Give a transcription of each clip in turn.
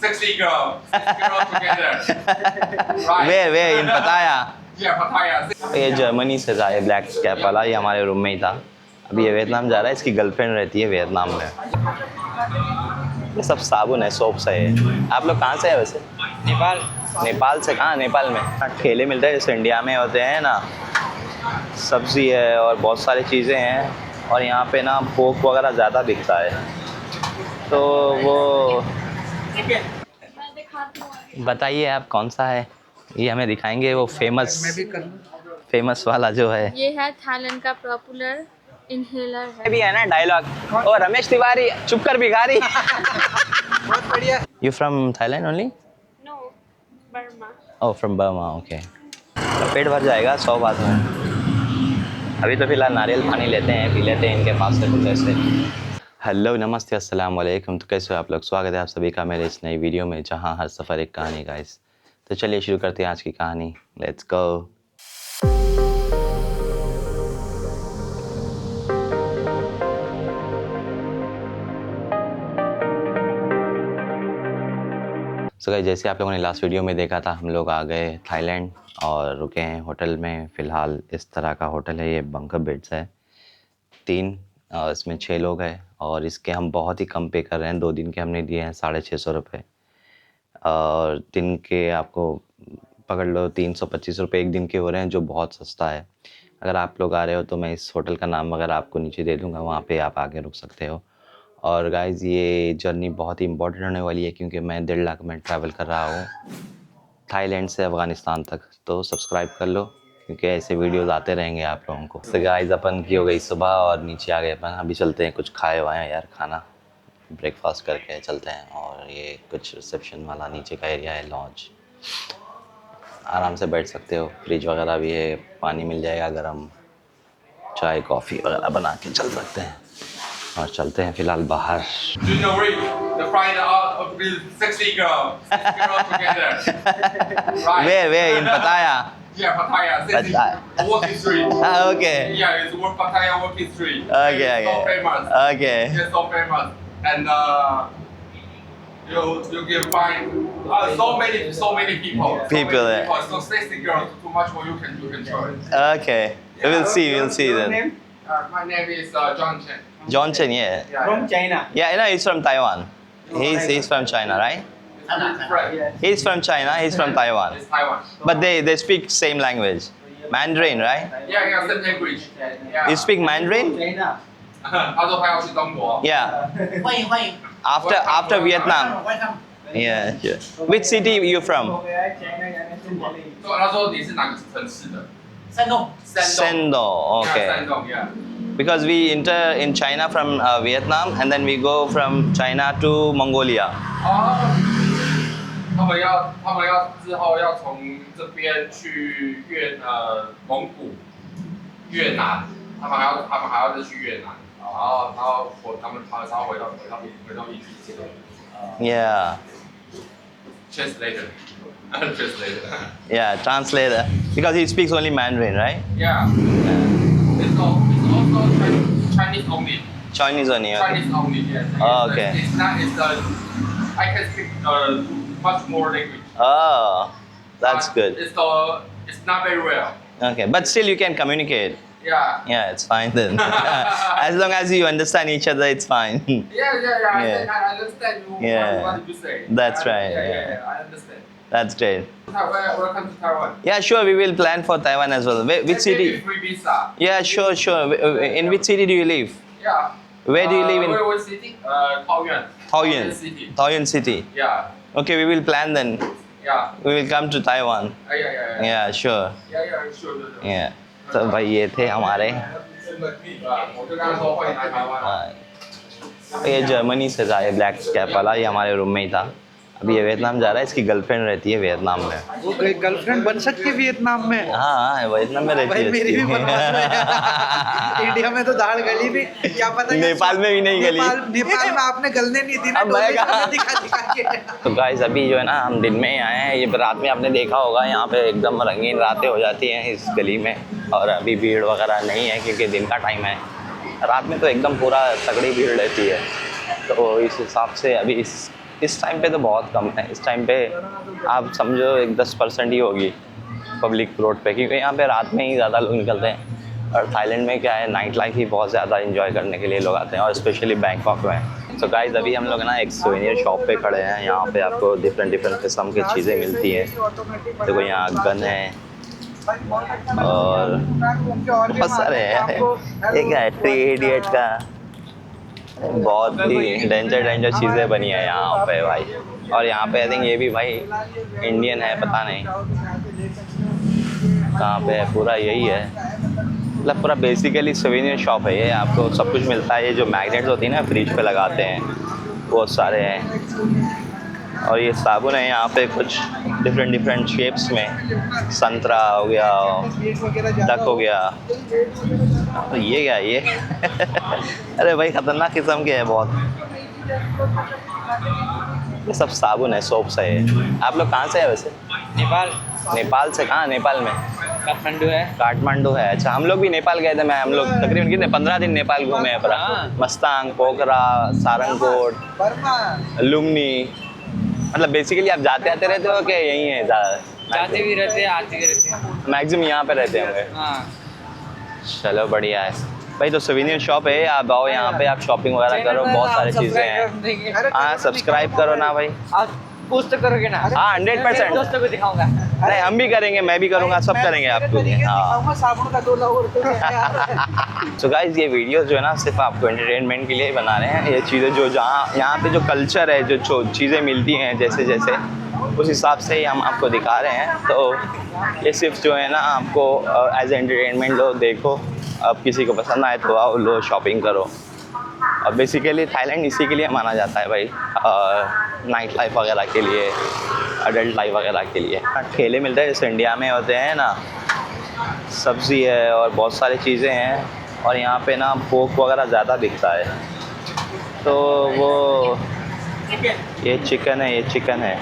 60 girls together. Right. Where in Pattaya? Yeah, Pattaya. ये Germany से था, ये ब्लैक कैप वाला, ये हमारे रूम में ही था। अभी ये वियतनाम जा रहा है, इसकी गर्लफ्रेंड रहती है वियतनाम में। ये सब साबुन है, सोप्स है ये। आप लोग कहाँ से हैं वैसे? नेपाल। नेपाल से? कहाँ नेपाल में? ठेले मिलते हैं जैसे इंडिया में होते हैं ना, सब्ज़ी है और बहुत सारी चीज़ें हैं। और यहाँ पे ना पोक वगैरह ज़्यादा बिकता है, तो वो बताइए आप कौन सा है, ये हमें दिखाएंगे। वो फेमस वाला जो है, ये है थाईलैंड का पॉपुलर इनहेलर है। भी है ना डायलॉग, ओ रमेश तिवारी चुप कर भिखारी। बहुत बढ़िया। You from Thailand only? No, Burma. Oh from Burma, okay. तो पेट भर जाएगा 100 बात में। अभी तो फिलहाल नारियल पानी लेते हैं, पी लेते हैं इनके पास से कुछ ऐसे। हेलो नमस्ते अस्सलाम वालेकुम। तो कैसे हो आप लोग? स्वागत है आप सभी का मेरे इस नई वीडियो में, जहां हर सफ़र एक कहानी गाइस। तो चलिए शुरू करते हैं आज की कहानी, लेट्स गो। सो गाइस, जैसे आप लोगों ने लास्ट वीडियो में देखा था, हम लोग आ गए थाईलैंड और रुके हैं होटल में। फ़िलहाल इस तरह का होटल है, ये बंकर बेड्स है 3, और इसमें 6 लोग हैं। और इसके हम बहुत ही कम पे कर रहे हैं, 2 दिन के हमने दिए हैं 650 रुपये, और दिन के आपको पकड़ लो 325 रुपये एक दिन के हो रहे हैं, जो बहुत सस्ता है। अगर आप लोग आ रहे हो तो मैं इस होटल का नाम वगैरह आपको नीचे दे दूँगा, वहाँ पे आप आके रुक सकते हो। और गाइज़, ये जर्नी बहुत ही इम्पोर्टेंट होने वाली है, क्योंकि मैं 1.5 लाख में ट्रैवल कर रहा हूँ थाईलैंड से अफ़गानिस्तान तक। तो सब्सक्राइब कर लो, क्योंकि ऐसे वीडियोस आते रहेंगे आप लोगों को। तो गाइज़, अपन की हो गई सुबह और नीचे आ गए अपन। अभी चलते हैं, कुछ खाए वाए यार, खाना ब्रेकफास्ट करके चलते हैं। और ये कुछ रिसेप्शन वाला नीचे का एरिया है, लॉन्च, आराम से बैठ सकते हो। फ्रिज वगैरह भी है, पानी मिल जाएगा गर्म, चाय कॉफ़ी वगैरह बना के चल सकते हैं। और चलते हैं फिलहाल बाहर। Do you know the find out of the 60 girls together. Right. Where in Pattaya? Yeah, Pattaya. 60 Pattaya. walking street. Okay. Yeah, it's Pattaya walking street. Okay, It's so okay. famous. Okay. It's so famous. And you can find so many people. People there. So 60 girls, too much more you can join. Okay. We'll see then. My name is John Chen. John Chen, yeah. Yeah. From China. Yeah, I know he's from Taiwan. He's from China, right? Right. He's from China, he's from Taiwan. It's Taiwan. But they speak same language. Mandarin, right? Yeah, same language. Yeah. You speak Mandarin? China. 他说他要去中国。 Yeah. 欢迎欢迎， After Vietnam. welcome。 Yeah, sure. Which city you from? 他说你是哪个城市的？山东。 Sendo. Okay. 山东 yeah. Because we enter in China from Vietnam, and then we go from China to Mongolia. 哦，他们要之后要从这边去蒙古、越南，他们还要再去越南，然后他们才会回到一起。 Yeah. Translator. Yeah, translator. Because he speaks only Mandarin, right? Yeah. It's also Chinese only. Chinese only. Okay. Chinese only, yes. Oh, okay. It's not. I can speak much more language. Oh, that's But good. It's not very well. Okay, but still you can communicate. Yeah. Yeah, it's fine then. As long as you understand each other, it's fine. Yeah. Yeah. I understand Yeah. what you say. That's right, Yeah, yeah. I understand. That's great. Welcome to Taiwan. Yeah, sure, we will plan for Taiwan as well. Which Maybe city? free visa. Yeah, sure. In which city do you live? Yeah. Where do you live in? What city? Taoyuan. Taoyuan. City. Taoyuan City. Yeah. Okay, we will plan then. Yeah. We will come to Taiwan. Yeah. Yeah, sure. Sure. Yeah. तो भाई ये थे हमारे, 我就跟他说欢迎来台湾啊。 ये Germany से था, ये black cap वाला, ये हमारे रूम में ही था। अभी ये वियतनाम जा रहा है, इसकी गर्लफ्रेंड रहती है वियतनाम में। वो गर्लफ्रेंड बन सकती है वियतनाम में? हाँ, वियतनाम में रहती भाई है मेरी भी बनवा दो इसकी। यार। इंडिया में तो दाढ़ गली नहीं, क्या पता। नेपाल में भी नहीं गली। नेपाल में आपने गलने नहीं दी ना, अब मैं कहाँ? दिखा के। तो गाइस, अभी जो है ना, हम दिन में ही आए हैं। ये रात में आपने देखा होगा, यहाँ पे एकदम रंगीन रातें हो जाती हैं इस गली में। और अभी भीड़ वगैरह नहीं है, क्योंकि दिन का टाइम है। रात में तो एकदम पूरा तगड़ी भीड़ रहती है। तो इस हिसाब से अभी इस इस टाइम पे तो बहुत कम है। इस टाइम पे आप समझो एक 10% ही होगी पब्लिक रोड पे, क्योंकि यहाँ पे रात में ही ज़्यादा लोग निकलते हैं। और थाईलैंड में क्या है, नाइट लाइफ ही बहुत ज़्यादा एंजॉय करने के लिए लोग आते हैं, और स्पेशली बैंकॉक में। सो गाइस, अभी हम लोग ना एक सोवेनियर शॉप पे खड़े हैं। यहाँ पे आपको डिफरेंट किस्म की चीज़ें मिलती हैं। देखो यहाँ गन है और बहुत सारे हैं। एक है 3 इडियट का, बहुत ही डेंजर चीज़ें बनी है यहाँ पे भाई। और यहाँ पे आई थिंक ये भी भाई इंडियन है, पता नहीं कहाँ पे है। पूरा यही है, मतलब पूरा बेसिकली सोवेनियर शॉप है ये। आपको सब कुछ मिलता है। ये जो मैग्नेट्स होती है ना फ्रिज पे लगाते हैं, वो सारे हैं। और ये साबुन है यहाँ पे कुछ डिफरेंट शेप्स में, संतरा हो गया, डक हो गया। तो ये क्या है ये अरे भाई खतरनाक किस्म के हैं बहुत। ये सब साबुन है, सोप्स है ये। आप लोग कहाँ से है वैसे? नेपाल से। कहाँ नेपाल में? काठमांडू है। अच्छा, हम लोग भी नेपाल गए थे। हम लोग तकरीबन कितने 15 दिन नेपाल घूमे हैं पूरा। मस्तांग, पोखरा, सारंगकोट, लुम्नी। मतलब बेसिकली आप जाते आते रहते हो कि यहीं है ज़्यादा? जाते भी रहते हैं, आते भी रहते हैं। मैक्सिमम यहाँ पे रहते होंगे। हाँ। चलो बढ़िया है भाई। तो सोवेनियर शॉप है, आप आओ यहाँ पे, आप शॉपिंग वगैरह करो, बहुत सारी चीज़ें हैं। हाँ, सब्सक्राइब करो ना भाई। आप कुछ तो करोगे ना? हाँ 100%। दोस्तों को दिखाऊंगा। नहीं, हम भी करेंगे, मैं भी करूँगा, सब करेंगे आपको। हाँ। साबुन का 2 लाख सो गाइस, ये वीडियो जो है ना सिर्फ आपको एंटरटेनमेंट के लिए बना रहे हैं। ये चीज़ें जो जहाँ यहाँ पे जो कल्चर है, जो चीज़ें मिलती हैं जैसे उस हिसाब से ही हम आपको दिखा रहे हैं। तो ये सिर्फ जो है ना आपको एज एंटरटेनमेंट लो, देखो। अब किसी को पसंद आए तो आओ, लो, शॉपिंग करो। और बेसिकली थाईलैंड इसी के लिए माना जाता है भाई, नाइट लाइफ वगैरह के लिए, अडल्ट लाइफ वगैरह के लिए। ठेले मिलते हैं जैसे इंडिया में होते हैं ना, सब्ज़ी है और बहुत सारी चीज़ें हैं। और यहाँ पे ना पोर्क वगैरह ज़्यादा बिकता है। तो वो ये चिकन है, ये चिकन है।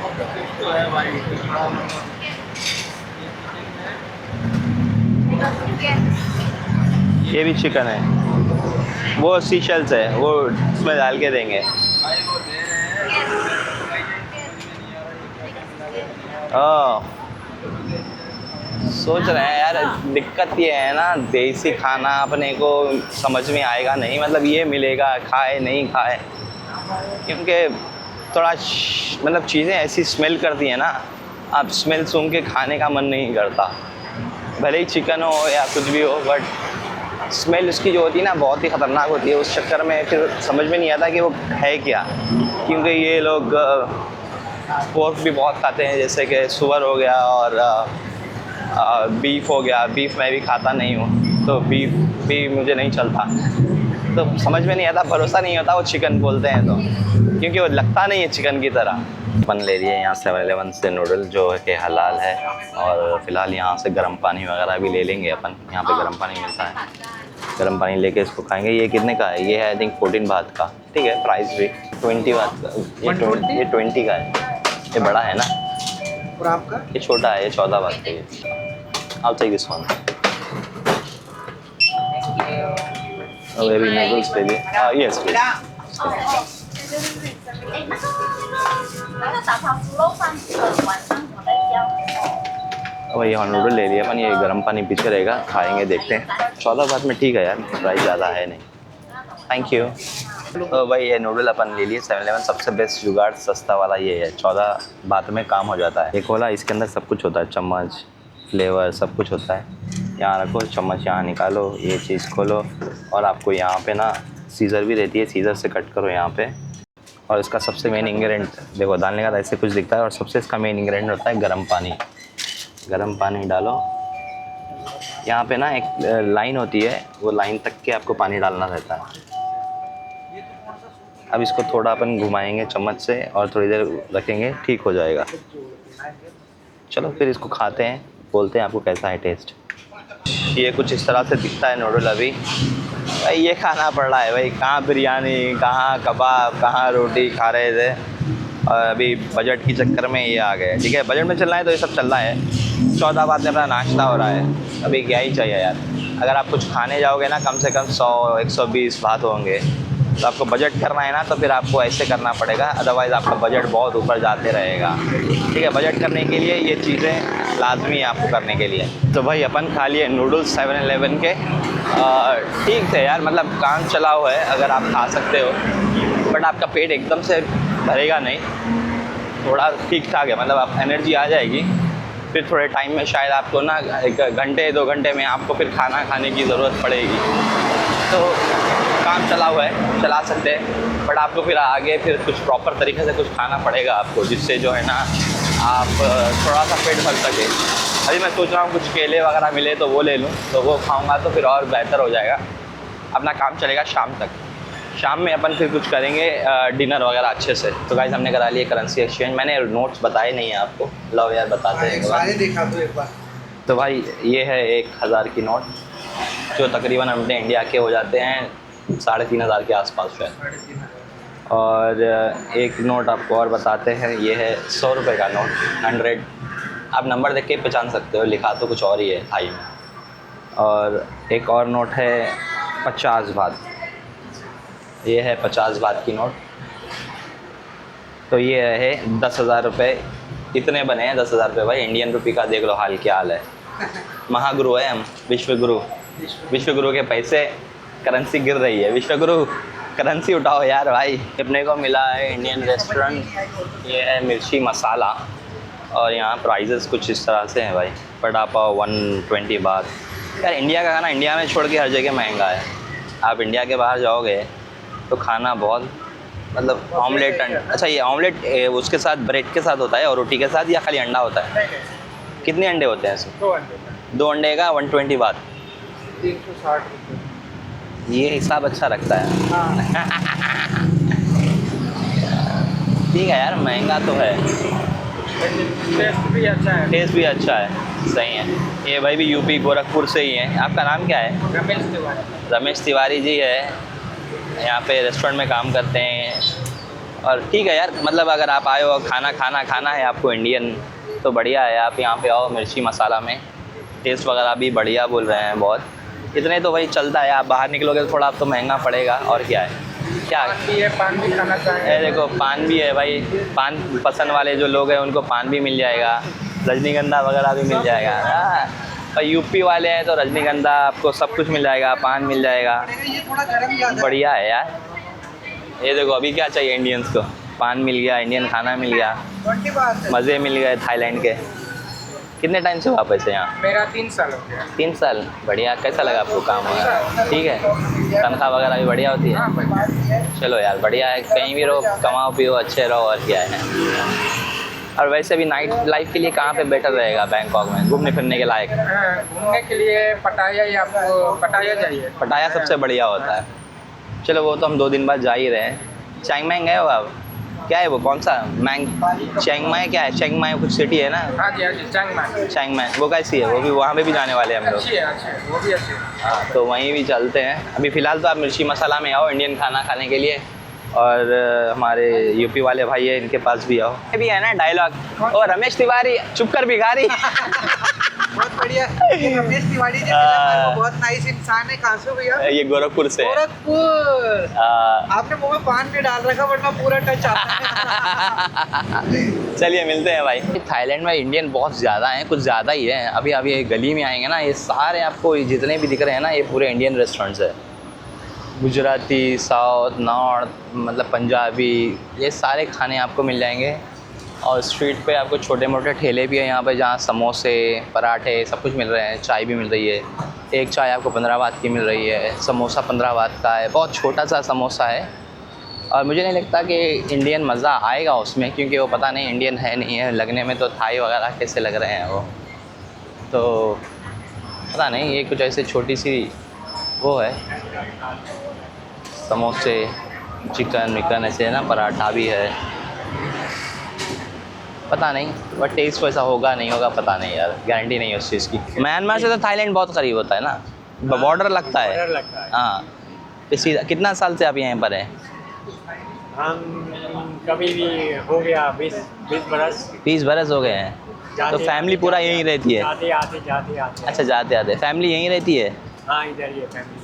ये भी चिकन है। वो सीशेल्स है, वो इसमें डाल के देंगे। सोच रहे हैं यार, दिक्कत ये है ना, देसी खाना अपने को समझ में आएगा नहीं। मतलब ये मिलेगा, खाए नहीं खाए, क्योंकि थोड़ा मतलब चीज़ें ऐसी स्मेल करती हैं ना, आप स्मेल सूंघ के खाने का मन नहीं करता। भले ही चिकन हो या कुछ भी हो, बट स्मेल उसकी जो होती है ना बहुत ही ख़तरनाक होती है। उस चक्कर में फिर समझ में नहीं आता कि वो है क्या। क्योंकि ये लोग पोर्क भी बहुत खाते हैं, जैसे कि सुअर हो गया और बीफ हो गया। बीफ मैं भी खाता नहीं हूँ, तो बीफ भी मुझे नहीं चलता। तो समझ में नहीं आता, भरोसा नहीं होता वो चिकन बोलते हैं तो, क्योंकि वो लगता नहीं है चिकन की तरह। अपन ले लिए यहाँ 7-Eleven से नूडल जो है कि हलाल है। और फ़िलहाल यहाँ से गर्म पानी वगैरह भी ले लेंगे अपन। यहाँ पे गर्म पानी मिलता है, गर्म पानी लेके इसको खाएंगे। ये कितने का है? ये है आई थिंक 14 बात का। ठीक है, प्राइस भी 20 बात का। ये 20 का है। ये बड़ा है ना, और आपका? ये छोटा है, ये 14 बात का है। I'll take this one. Oh, maybe noodles, baby. Yes, please. अब ये नूडल ले लिया अपन, ये गर्म पानी पीछे रहेगा, खाएंगे, देखते हैं। 14 बात में ठीक है यार, प्राइस ज़्यादा है नहीं। Thank you. तो भाई ये नूडल अपन ले लिए 7-Eleven। सबसे बेस्ट जुगाड़ सस्ता वाला ये है, 14 बात में काम हो जाता है। ये खोला, इसके अंदर सब कुछ होता है, चम्मच, फ्लेवर, सब कुछ होता है। यहाँ रखो, चम्मच यहाँ निकालो, ये चीज़ खोलो, और आपको यहाँ पे ना सीज़र भी रहती है, सीज़र से कट करो यहाँ पे। और इसका सबसे मेन इंग्रेडिएंट देखो, डालने का ऐसे कुछ दिखता है, और सबसे इसका मेन इंग्रेडिएंट होता है गर्म पानी। गर्म पानी डालो यहाँ पे ना, एक लाइन होती है, वो लाइन तक के आपको पानी डालना रहता है। अब इसको थोड़ा अपन घुमाएंगे चम्मच से और थोड़ी देर रखेंगे, ठीक हो जाएगा। चलो फिर इसको खाते हैं, बोलते हैं आपको कैसा है टेस्ट। ये कुछ इस तरह से दिखता है नूडल। अभी भाई ये खाना पड़ रहा है भाई, कहाँ बिरयानी, कहाँ कबाब, कहाँ रोटी खा रहे थे, और अभी बजट की चक्कर में ये आ गए। ठीक है, बजट में चलना है तो ये सब चल रहा है। 14 बात में अपना नाश्ता हो रहा है, अभी क्या ही चाहिए यार। अगर आप कुछ खाने जाओगे ना, कम से कम 100-120 बात होंगे, तो आपको बजट करना है ना तो फिर आपको ऐसे करना पड़ेगा, अदरवाइज़ आपका बजट बहुत ऊपर जाते रहेगा। ठीक है, बजट करने के लिए ये चीज़ें लाजमी है आपको करने के लिए। तो भाई अपन खा लिए नूडल्स 7-Eleven के, ठीक थे यार, मतलब काम चला हुआ है, अगर आप खा सकते हो, बट आपका पेट एकदम से भरेगा नहीं, थोड़ा ठीक ठाक है, मतलब आप एनर्जी आ जाएगी। फिर थोड़े टाइम में शायद आपको ना 1 घंटे 2 घंटे में आपको फिर खाना खाने की ज़रूरत पड़ेगी। तो काम चला हुआ है, चला सकते हैं, बट आपको फिर आगे फिर कुछ प्रॉपर तरीके से कुछ खाना पड़ेगा आपको, जिससे जो है ना आप थोड़ा सा पेट भर सके। अभी मैं सोच रहा हूँ कुछ केले वगैरह मिले तो वो ले लूँ, तो वो खाऊंगा तो फिर और बेहतर हो जाएगा, अपना काम चलेगा शाम तक। शाम में अपन फिर कुछ करेंगे डिनर वगैरह अच्छे से। तो गाइस हमने करा लिए करेंसी एक्सचेंज, मैंने नोट्स बताए नहीं है आपको, लो यार बताते हैं सारे दिखा दो एक बार। तो भाई ये है 1000 की नोट, जो तकरीबन अपने इंडिया के हो जाते हैं 3500 के आसपास शायद। और एक नोट आपको और बताते हैं, ये है 100 रुपये का नोट, 100। आप नंबर देख के पहचान सकते हो, लिखा तो कुछ और ही है थाई में। और एक और नोट है 50 बात, ये है 50 बात की नोट। तो ये है 10,000 रुपये, इतने बने हैं 10,000 रुपये। भाई इंडियन रुपये का देख लो हाल क्या हाल है, महागुरु है हम, विश्वगुरु। विश्वगुरु के पैसे, करेंसी गिर रही है, विश्वगुरु करेंसी उठाओ यार भाई। अपने को मिला है इंडियन रेस्टोरेंट, ये है मिर्ची मसाला, और यहाँ प्राइजेस कुछ इस तरह से हैं भाई। वड़ा पाव 120 बात। यार इंडिया का खाना इंडिया में छोड़ के हर जगह महंगा है। आप इंडिया के बाहर जाओगे तो खाना बहुत, मतलब ऑमलेट, अच्छा ये ऑमलेट उसके साथ ब्रेड के साथ होता है और रोटी के साथ, या खाली अंडा होता है? कितने अंडे होते हैं इसमें? 2 अंडे का 120 बात, 360 रुपये। ये हिसाब अच्छा रखता है। ठीक है यार, महंगा तो है, टेस्ट भी अच्छा है। टेस्ट भी अच्छा है, सही है। ये भाई भी यूपी गोरखपुर से ही है। आपका नाम क्या है? रमेश तिवारी। रमेश तिवारी जी है, यहाँ पे रेस्टोरेंट में काम करते हैं। और ठीक है यार, मतलब अगर आप आए हो खाना है आपको इंडियन, तो बढ़िया है, आप यहाँ पे आओ मिर्ची मसाला में। टेस्ट वगैरह भी बढ़िया बोल रहे हैं बहुत, इतने तो वही चलता है। आप बाहर निकलोगे तो थोड़ा आप तो महंगा पड़ेगा, और क्या है। क्या ये पान भी खाना चाहिए? देखो पान भी है भाई, पान पसंद वाले जो लोग हैं उनको पान भी मिल जाएगा, रजनीगंधा वगैरह भी मिल जाएगा। और यूपी वाले हैं तो रजनीगंधा आपको सब कुछ मिल जाएगा, पान मिल जाएगा, ये थोड़ा गर्म ज्यादा बढ़िया है यार। ये देखो अभी क्या चाहिए इंडियंस को, पान मिल गया, इंडियन खाना मिल गया, 20 बात है। मज़े मिल गए थाईलैंड के। कितने टाइम से वापस है यहाँ? मेरा 3 साल हो गया। 3 साल, बढ़िया। कैसा लगा आपको काम वगैरह? ठीक है, तनख्वाह वगैरह भी बढ़िया होती है? चलो यार बढ़िया है, कहीं भी रहो, कमाओ पियो, अच्छे रहो, और क्या है। और वैसे भी नाइट लाइफ के लिए कहाँ पे बेटर रहेगा बैंकॉक में घूमने फिरने के लायक? घूमने के लिए पटाया, या आपको पटाया जाइए। पटाया सबसे बढ़िया होता है। चलो वो तो हम 2 दिन बाद जा ही रहे हैं। चिंग माई गए हो आप? क्या है वो, कौन सा चिंग माई? क्या है चिंग माई, कुछ सिटी है ना? हाँ जी चिंग माई। चिंग माई वो कैसी है? वो भी वहाँ पे भी जाने वाले हैं हम लोग। अच्छी है, वो भी अच्छी है। हाँ तो वहीं भी चलते हैं। अभी फ़िलहाल तो आप मिर्ची मसाला में आओ इंडियन खाना खाने के लिए, और हमारे यूपी वाले भाई है, इनके पास भी आओ। ये भी है ना डायलॉग, ओ रमेश तिवारी चुप कर भिखारी। बहुत बढ़िया। ये रमेश तिवारी जी मिले, वो बहुत नाइस इंसान है। कहाँ से भैया? ये गोरखपुर से। गोरखपुर। आपने मुंह में पान भी डाल रखा, वरना पूरा टच आता है। चलिए मिलते हैं भाई। थाईलैंड में इंडियन बहुत ज़्यादा हैं, कुछ ज़्यादा ही है। अभी आप ये गली में आएंगे ना, ये सारे आपको जितने भी दिख रहे हैं ना, ये पूरे इंडियन रेस्टोरेंट्स है। गुजराती, साउथ, नॉर्थ, मतलब पंजाबी, ये सारे खाने आपको मिल जाएंगे। और स्ट्रीट पे आपको छोटे मोटे ठेले भी हैं यहाँ पे, जहाँ समोसे, पराठे सब कुछ मिल रहे हैं, चाय भी मिल रही है। एक चाय आपको 15 बात की मिल रही है, समोसा 15 बात का है, बहुत छोटा सा समोसा है। और मुझे नहीं लगता कि इंडियन मज़ा आएगा उसमें, क्योंकि वो पता नहीं इंडियन है नहीं है, लगने में तो थाई वगैरह कैसे लग रहे हैं वो, तो पता नहीं। ये कुछ ऐसे छोटी सी वो है, समोसे, चिकन विकन ऐसे है ना, पराठा भी है, पता नहीं। बट टेस्ट वैसा होगा नहीं होगा पता नहीं यार, गारंटी नहीं है उस चीज़ की। म्यांमार से तो थाईलैंड बहुत करीब होता है ना, बॉर्डर लगता है। हाँ, इसी कितना साल से आप यहाँ पर हैं? हम कभी भी हो गया 20 बरस। 20 बरस हो गए हैं। तो फैमिली पूरा यहीं रहती है? जाते आते। अच्छा, जाते आते फैमिली यहीं रहती है? हाँ इधर ही है फैमिली।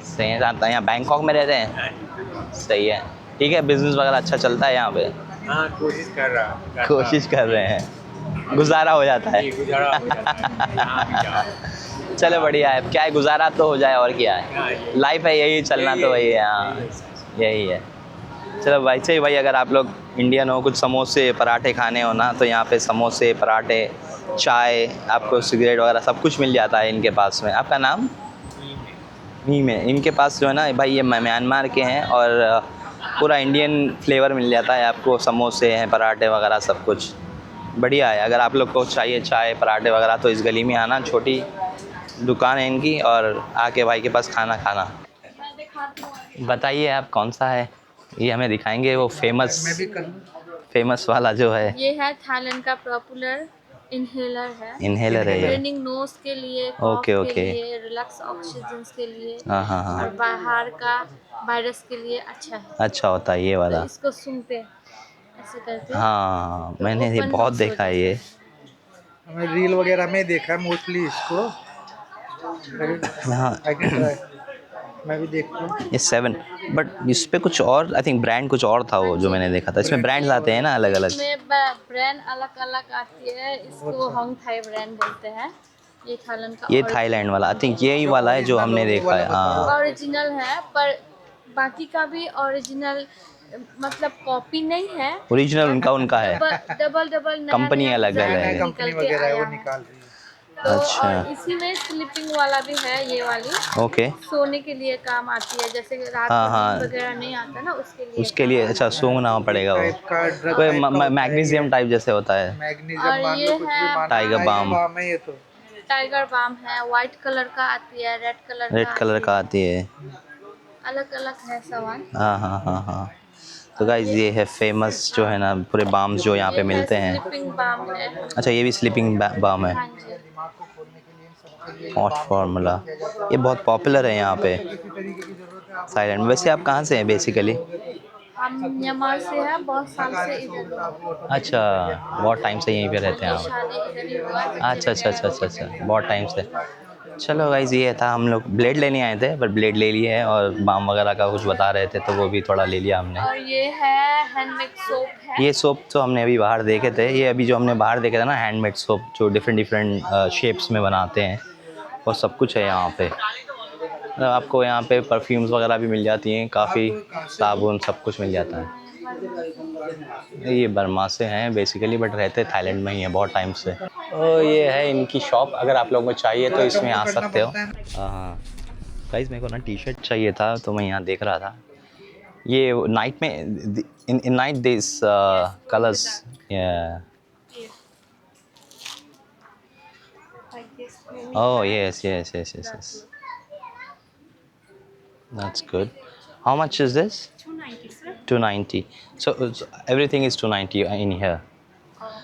सही है, जानता है यहाँ बैंकॉक में रहते हैं। सही है, ठीक है। बिजनेस वगैरह अच्छा चलता है यहाँ पे? हाँ, कोशिश कर रहे हैं, गुजारा हो जाता है। गुजारा हो जाता है। यहाँ भी जाओ। चलो बढ़िया है, क्या है, गुजारा तो हो जाए और क्या है, लाइफ है यही, चलना तो वही है। हाँ यही है। चलो भाई, सही भाई, अगर आप लोग इंडियन हो, कुछ समोसे पराठे खाने हो ना, तो यहाँ पे समोसे पराठे चाय, आपको सिगरेट वगैरह सब कुछ मिल जाता है इनके पास में। आपका नाम? मीम है। इनके पास जो है ना भाई, ये म्यांमार के हैं और पूरा इंडियन फ्लेवर मिल जाता है आपको, समोसे हैं, पराठे वगैरह सब कुछ बढ़िया है। अगर आप लोग को चाहिए चाय पराठे वगैरह तो इस गली में आना, छोटी दुकान है इनकी, और आके भाई के पास खाना खाना। बताइए आप कौन सा है, ये हमें दिखाएंगे वो फेमस वाला जो है। ये है थाईलैंड का पॉपुलर इनहेलर है। इनहेलर है ये? ट्रेनिंग नोज के लिए, ओके cough ओके। के लिए, रिलैक्स ऑक्सीजन के लिए, हाँ हाँ हाँ, और बाहर का वायरस के लिए अच्छा है। अच्छा होता है ये तो वाला। इसको सूंघते ऐसे करके। हाँ तो मैंने ये open बहुत nose हो देखा है ये। हमें रील वगैरह में देखा है मोस्टली इसको। हाँ I can try. मैं भी देखता हूँ। ये 7, बट इस पे कुछ और, आई थिंक ब्रांड कुछ और था वो जो मैंने देखा था। इसमें ब्रांड्स आते हैं ना अलग अलग? इसमें ब्रांड अलग अलग आती है। इसको होंग थाई ब्रांड बोलते हैं। ये थाईलैंड का, ये थाईलैंड वाला, आई थिंक यही वाला है जो हमने देखा है। हाँ ओरिजिनल है, पर बाकी का भी ओरिजिनल, मतलब कॉपी नहीं है। ओरिजिनल उनका है, डबल कंपनी अलग अलग नया है। कंपनी वगैरह है वो निकाल रही है। तो अच्छा। और इसी में स्लीपिंग वाला भी है, ये वाली ओके, सोने के लिए काम आती है। जैसे रात हाँ, में हाँ। नींद वगैरह नहीं आता ना, उसके लिए अच्छा सूंघना पड़ेगा वो। टाइप का ड्रग कोई मैग्नीशियम टाइप जैसे होता है। मैग्नीशियम और मान ये लो, कुछ भी है मान लो। Tiger balm. है ये तो। टाइगर बाम है, व्हाइट कलर का आती है, रेड कलर का आती है। अलग अलग है सामान। हाँ हाँ हाँ हाँ। तो गाइज ये है फेमस जो है ना पूरे बाम्स जो यहाँ पे मिलते हैं। स्लीपिंग बाम है। अच्छा ये भी स्लीपिंग बाम है। हाँ जी। हॉट फार्मूला, ये बहुत पॉपुलर है यहाँ पे थाईलैंड में। वैसे आप कहाँ से हैं बेसिकली? हम म्यांमार से हैं, बहुत साल से इधर। अच्छा, बहुत टाइम से यहीं पे रहते हैं आप? शादी इधर ही हुआ। अच्छा, बहुत टाइम से। चलो गाइज ये था, हम लोग ब्लेड लेने आए थे, पर ब्लेड ले लिए है, और बाम वगैरह का कुछ बता रहे थे तो वो भी थोड़ा ले लिया हमने। और ये है हैंडमेड सोप है। ये सोप तो हमने अभी बाहर देखे थे, ये अभी जो हमने बाहर देखे थे ना हैंडमेड सोप, जो डिफरेंट शेप्स में बनाते हैं, और सब कुछ है यहाँ पे। मतलब आपको यहाँ पे परफ्यूम्स वगैरह भी मिल जाती हैं, काफ़ी साबुन सब कुछ मिल जाता है। ये बर्मा से हैं बेसिकली, बट रहते थाईलैंड में ही हैं बहुत टाइम से। और ये है इनकी शॉप, अगर आप लोगों को चाहिए तो इसमें आ सकते हो। हाँ गाइस, मेरे को ना टी शर्ट चाहिए था तो मैं यहाँ देख रहा था। ये नाइट में in night this colours, oh yes, that's good. How much is this? 290, sir. 290. So everything is 290 in here.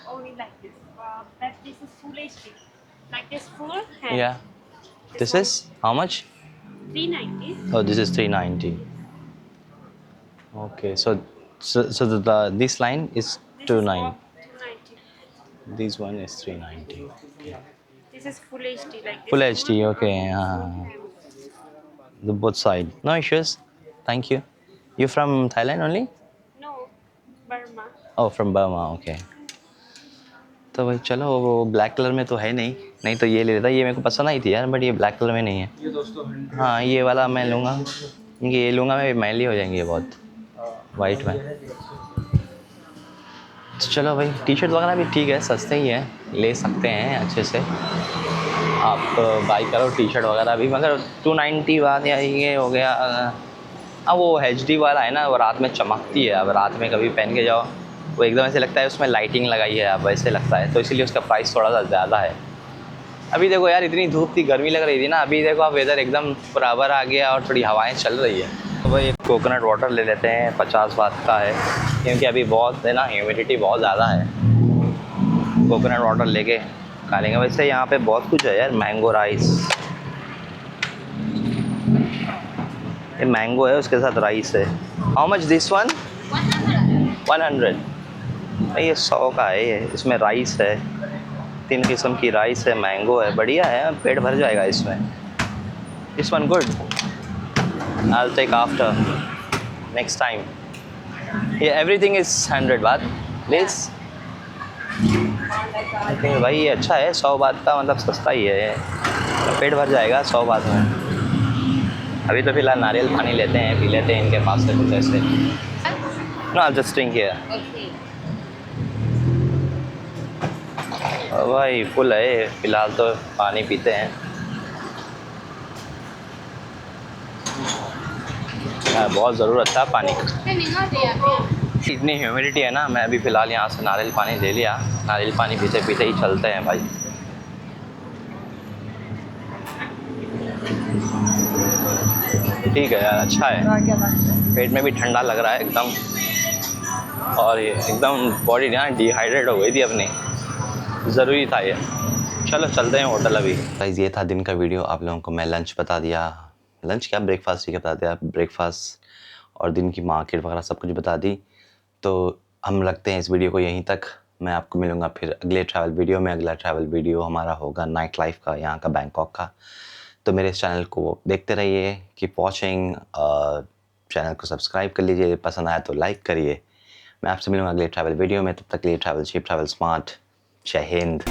Only like this. But this is full HD. Like this full hand. Yeah. This is how much? 390. Oh, this is 390. Okay, so this line is This 290. is 290. This one is 390. Okay. This is full HD. Like this. Full one. HD. Okay. The both side. No issues. Thank you. You from Thailand only? No, Burma. Oh, from Burma. Okay. तो भाई चलो, वो black colour में तो है नहीं तो ये ले लेता। ये मेरे को पसंद आई थी यार, बट ये ब्लैक कलर में नहीं है। ये दोस्तों हाँ ये वाला मैं लूँगा, क्योंकि ये लूँगा मैं, मैली हो जाएंगे बहुत वाइट में। तो चलो भाई, टी शर्ट वगैरह भी ठीक है, सस्ते ही है, ले सकते हैं अच्छे से आप बाई करो टी शर्ट वगैरह भी। मगर 290 बाद या ये हो गया। अब वो HD वाला है ना, वो रात में चमकती है। अब रात में कभी पहन के जाओ, वो एकदम ऐसे लगता है उसमें लाइटिंग लगाई है, अब वैसे लगता है, तो इसीलिए उसका प्राइस थोड़ा सा ज़्यादा है। अभी देखो यार, इतनी धूप थी, गर्मी लग रही थी ना, अभी देखो अब वेदर एकदम बराबर आ गया और थोड़ी हवाएं चल रही है। तो भाई एक कोकोनट वाटर ले लेते हैं, 50 बात का है, क्योंकि अभी बहुत है ना, ह्यूमिडिटी बहुत ज़्यादा है। कोकोनट वाटर लेके खा लेंगे। वैसे यहाँ पे बहुत कुछ है यार, मैंगो राइस, ये मैंगो है, उसके साथ राइस है। How much this one? 100। ये 100 का है ये, इसमें राइस है, 3 किस्म की राइस है, मैंगो है, बढ़िया है, पेट भर जाएगा इसमें। This one good. I'll take after next time. Yeah, everything is 100 baht. Please. I think भाई ये अच्छा है, 100 बात का मतलब सस्ता ही है, पेट भर जाएगा 100 बात में। अभी तो फिलहाल नारियल पानी लेते हैं, पी लेते हैं इनके पास से कुछ ऐसे। No, I'll just drink here. Okay. भाई फुल है, फिलहाल तो पानी पीते हैं। बहुत ज़रूरत था पानी की। इतनी ह्यूमिडिटी है ना, मैं अभी फ़िलहाल यहाँ से नारियल पानी ले लिया। नारियल पानी पीते पीते ही चलते हैं भाई। ठीक है यार, अच्छा है, क्या लगता है? पेट में भी ठंडा लग रहा है एकदम, और ये एकदम बॉडी ना डिहाइड्रेट हो गई थी अपनी, ज़रूरी था ये। चलो चलते हैं होटल अभी। गाइस ये था दिन का वीडियो, आप लोगों को मैं लंच बता दिया, लंच क्या ब्रेकफास्ट ही बता दिया, ब्रेकफास्ट और दिन की मार्केट वगैरह सब कुछ बता दी। तो हम रखते हैं इस वीडियो को यहीं तक। मैं आपको मिलूँगा फिर अगले ट्रैवल वीडियो में। अगला ट्रैवल वीडियो हमारा होगा नाइट लाइफ का, यहाँ का, बैंकॉक का। तो मेरे इस चैनल को देखते रहिए, कीप वॉचिंग, चैनल को सब्सक्राइब कर लीजिए, पसंद आया तो लाइक करिए। मैं आपसे मिलूँगा अगले ट्रैवल वीडियो में, तब तक के लिए ट्रैवल चीप, ट्रैवल स्मार्ट। जय हिंद।